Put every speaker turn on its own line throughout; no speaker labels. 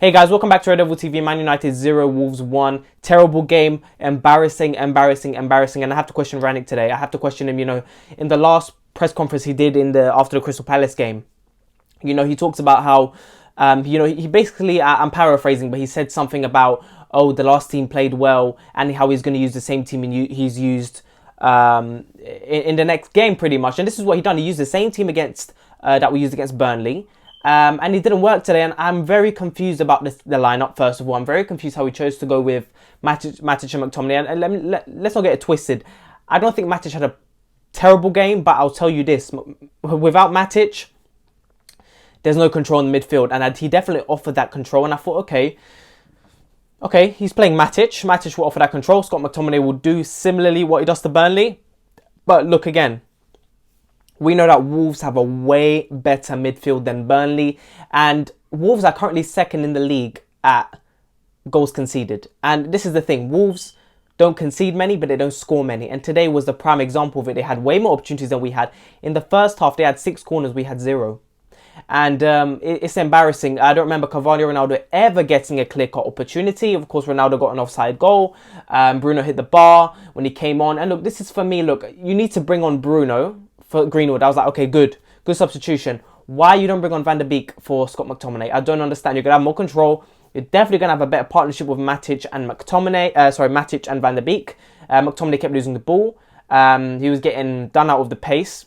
Hey guys, welcome back to Red Devil TV. Man United 0, Wolves 1. Terrible game. Embarrassing. And I have to question Rangnick today. I have to question him, in the last press conference he did after the Crystal Palace game. He talks about how, he basically, I'm paraphrasing, but he said something about, the last team played well and how he's going to use the same team he's used in the next game pretty much. And this is what he done. He used the same team that we used against Burnley. And it didn't work today, and I'm very confused about the lineup. First of all, I'm very confused how he chose to go with Matic and McTominay. And let's not get it twisted. I don't think Matic had a terrible game, but I'll tell you this: without Matic, there's no control in the midfield, and he definitely offered that control. And I thought, okay, he's playing Matic. Matic will offer that control. Scott McTominay will do similarly what he does to Burnley. But look again. We know that Wolves have a way better midfield than Burnley. And Wolves are currently second in the league at goals conceded. And this is the thing. Wolves don't concede many, but they don't score many. And today was the prime example of it. They had way more opportunities than we had. In the first half, they had 6 corners. We had 0. And it's embarrassing. I don't remember Cavani or Ronaldo ever getting a clear-cut opportunity. Of course, Ronaldo got an offside goal. Bruno hit the bar when he came on. And look, this is for me. Look, you need to bring on Bruno for Greenwood. I was like, okay, good substitution. Why you don't bring on Van der Beek for Scott McTominay? I don't understand. You're going to have more control. You're definitely going to have a better partnership with Matic and Matic and Van der Beek. McTominay kept losing the ball. He was getting done out of the pace.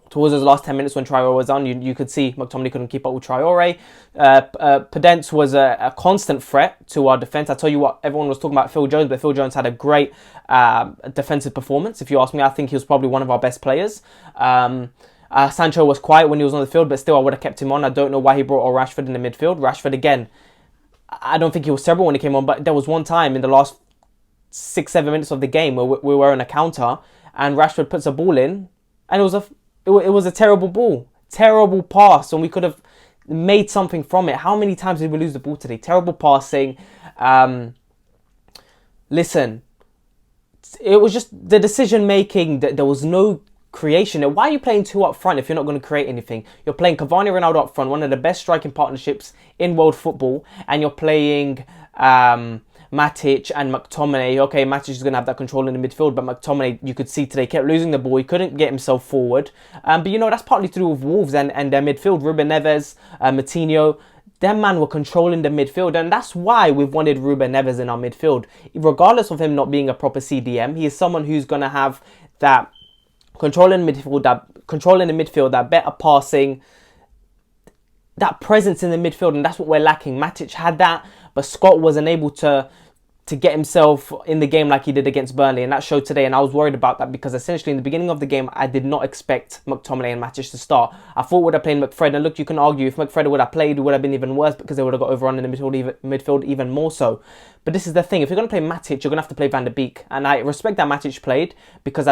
Towards those last 10 minutes when Traore was on, you could see McTominay couldn't keep up with Traore. Podence was a constant threat to our defence. I tell you what, everyone was talking about Phil Jones, but Phil Jones had a great defensive performance. If you ask me, I think he was probably one of our best players. Sancho was quiet when he was on the field, but still I would have kept him on. I don't know why he brought Rashford in the midfield. Rashford, again, I don't think he was terrible when he came on, but there was one time in the last 6-7 minutes of the game where we were on a counter and Rashford puts a ball in and it was a terrible ball. Terrible pass, and we could have made something from it. How many times did we lose the ball today? Terrible passing. Listen, it was just the decision-making. There was no creation. Why are you playing 2 up front if you're not going to create anything? You're playing Cavani and Ronaldo up front, one of the best striking partnerships in world football, and you're playing Matic and McTominay. Okay, Matic is going to have that control in the midfield, but McTominay, you could see today, kept losing the ball. He couldn't get himself forward. But that's partly to do with Wolves and their midfield. Ruben Neves, Matinho, them man were controlling the midfield, and that's why we've wanted Ruben Neves in our midfield. Regardless of him not being a proper CDM, he is someone who's going to have that control in the midfield, that better passing, that presence in the midfield, and that's what we're lacking. Matic had that, but Scott wasn't able to get himself in the game like he did against Burnley, and that showed today. And I was worried about that because essentially in the beginning of the game, I did not expect McTominay and Matic to start. I thought we would have played McFred, and look, you can argue if McFred would have played, it would have been even worse because they would have got overrun in the midfield even more so. But this is the thing: if you're going to play Matic, you're going to have to play Van der Beek, and I respect that Matic played because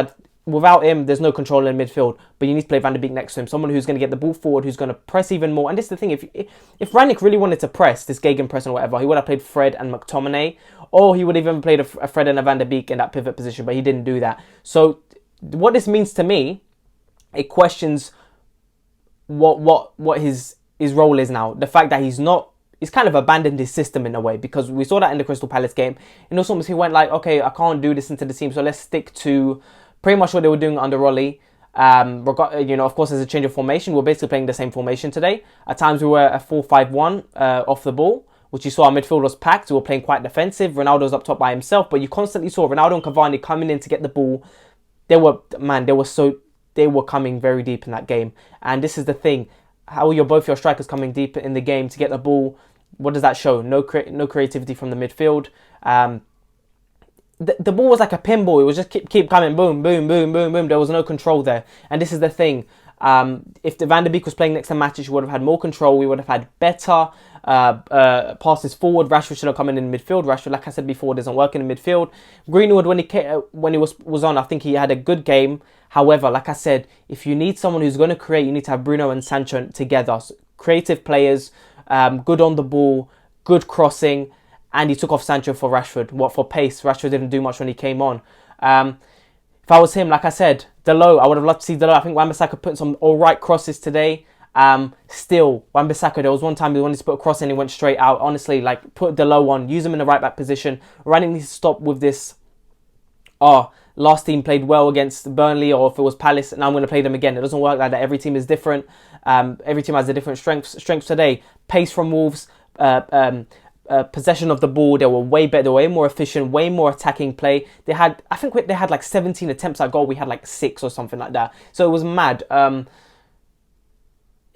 without him, there's no control in midfield. But you need to play Van der Beek next to him. Someone who's going to get the ball forward, who's going to press even more. And this is the thing. If Rangnick really wanted to press, this gegenpress and whatever, he would have played Fred and McTominay. Or he would have even played a Fred and a Van der Beek in that pivot position. But he didn't do that. So what this means to me, it questions what his role is now. The fact that he's kind of abandoned his system in a way, because we saw that in the Crystal Palace game. And also he went like, okay, I can't do this into the team, so let's stick to pretty much what they were doing under Rolly. Of course, there's a change of formation. We're basically playing the same formation today. At times we were a 4-5-1 off the ball, which you saw our midfield was packed. We were playing quite defensive. Ronaldo's up top by himself, but you constantly saw Ronaldo and Cavani coming in to get the ball. They were coming very deep in that game. And this is the thing: how are both your strikers coming deep in the game to get the ball? What does that show? No creativity from the midfield. The ball was like a pinball. It was just keep coming, boom, boom, boom, boom, boom. There was no control there. And this is the thing. If the Van der Beek was playing next to Matic, we would have had more control. We would have had better passes forward. Rashford should have come in midfield. Rashford, like I said before, doesn't work in the midfield. Greenwood, when he was on, I think he had a good game. However, like I said, if you need someone who's going to create, you need to have Bruno and Sancho together. So, creative players, good on the ball, good crossing. And he took off Sancho for Rashford. For pace? Rashford didn't do much when he came on. If I was him, like I said, Dalot, I would have loved to see Dalot. I think Wan-Bissaka put some all right crosses today. Still, Wan-Bissaka, there was one time he wanted to put a cross and he went straight out. Honestly, like, put the low on, use him in the right back position. Rangnick needs to stop with this. Last team played well against Burnley, or if it was Palace, and I'm going to play them again. It doesn't work like that. Every team is different. Every team has a different strengths today. Pace from Wolves, possession of the ball. They were way better, way more efficient, way more attacking play. I think they had like 17 attempts at goal. We had like 6 or something like that. So it was mad.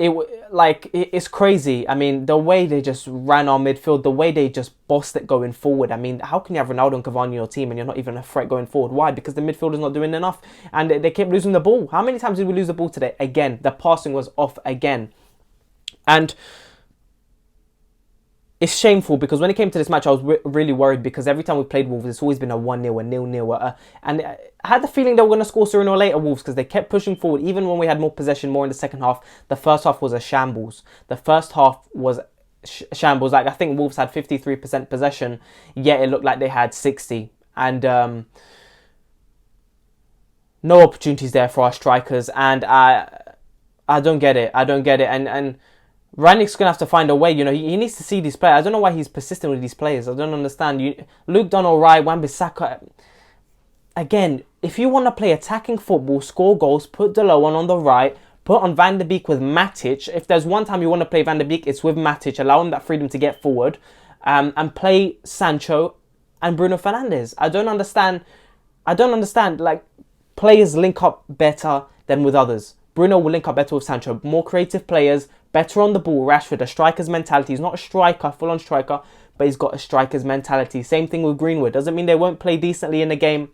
It's crazy. I mean, the way they just ran our midfield, the way they just bossed it going forward. I mean, how can you have Ronaldo and Cavani in your team and you're not even a threat going forward? Why? Because the midfield is not doing enough and they kept losing the ball. How many times did we lose the ball today? Again, the passing was off again. And it's shameful because when it came to this match, I was really worried because every time we played Wolves, it's always been a 1-0, a 0-0. And I had the feeling they were going to score sooner or later, Wolves, because they kept pushing forward. Even when we had more possession, more in the second half, the first half was a shambles. The first half was shambles. Like, I think Wolves had 53% possession, yet it looked like they had 60. And no opportunities there for our strikers. And I don't get it. And Rangnick's going to have to find a way. You know, he needs to see these players. I don't know why he's persistent with these players. I don't understand. Luke done all right. Wan-Bissaka. Again, if you want to play attacking football, score goals, put Delo on the right, put on Van der Beek with Matic. If there's one time you want to play Van der Beek, it's with Matic. Allow him that freedom to get forward. And play Sancho and Bruno Fernandes. I don't understand. Like, players link up better than with others. Bruno will link up better with Sancho. More creative players, better on the ball. Rashford, a striker's mentality. He's not a striker, full-on striker, but he's got a striker's mentality. Same thing with Greenwood. Doesn't mean they won't play decently in the game,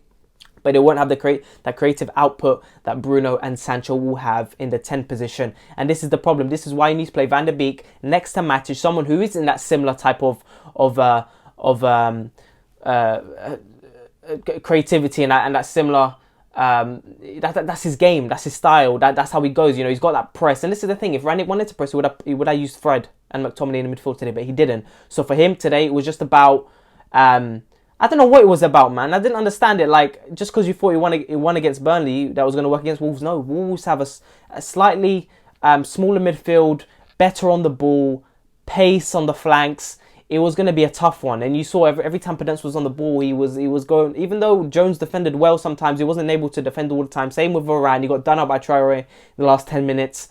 but they won't have that creative output that Bruno and Sancho will have in the 10 position. And this is the problem. This is why you need to play Van der Beek next to Matic, someone who is in that similar type of creativity and that similar. That's his game, that's his style, that's how he goes. You know, he's got that press. And this is the thing, if Rangnick wanted to press, he would have used Fred and McTominay in the midfield today, but he didn't. So for him today, it was just about I don't know what it was about, man. I didn't understand it. Like, just because you thought he won against Burnley, that was going to work against Wolves. No, Wolves have a slightly smaller midfield, better on the ball, pace on the flanks. It was going to be a tough one, and you saw every time Podence was on the ball, he was going. Even though Jones defended well, sometimes he wasn't able to defend all the time. Same with Varane, he got done up by Traore in the last 10 minutes.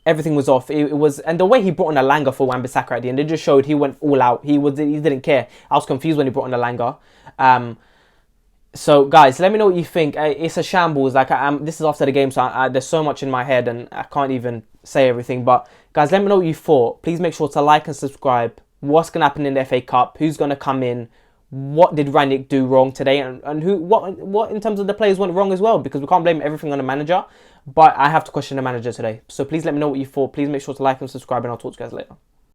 Everything was off. It was, and the way he brought on Alanga for Wan-Bissaka at the end, it just showed he went all out. He didn't care. I was confused when he brought on Alanga. So guys, let me know what you think. It's a shambles. Like, this is after the game, so there's so much in my head and I can't even say everything. But guys, let me know what you thought. Please make sure to like and subscribe. What's going to happen in the FA Cup? Who's going to come in? What did Rangnick do wrong today? And what in terms of the players went wrong as well? Because we can't blame everything on the manager. But I have to question the manager today. So please let me know what you thought. Please make sure to like and subscribe, and I'll talk to you guys later.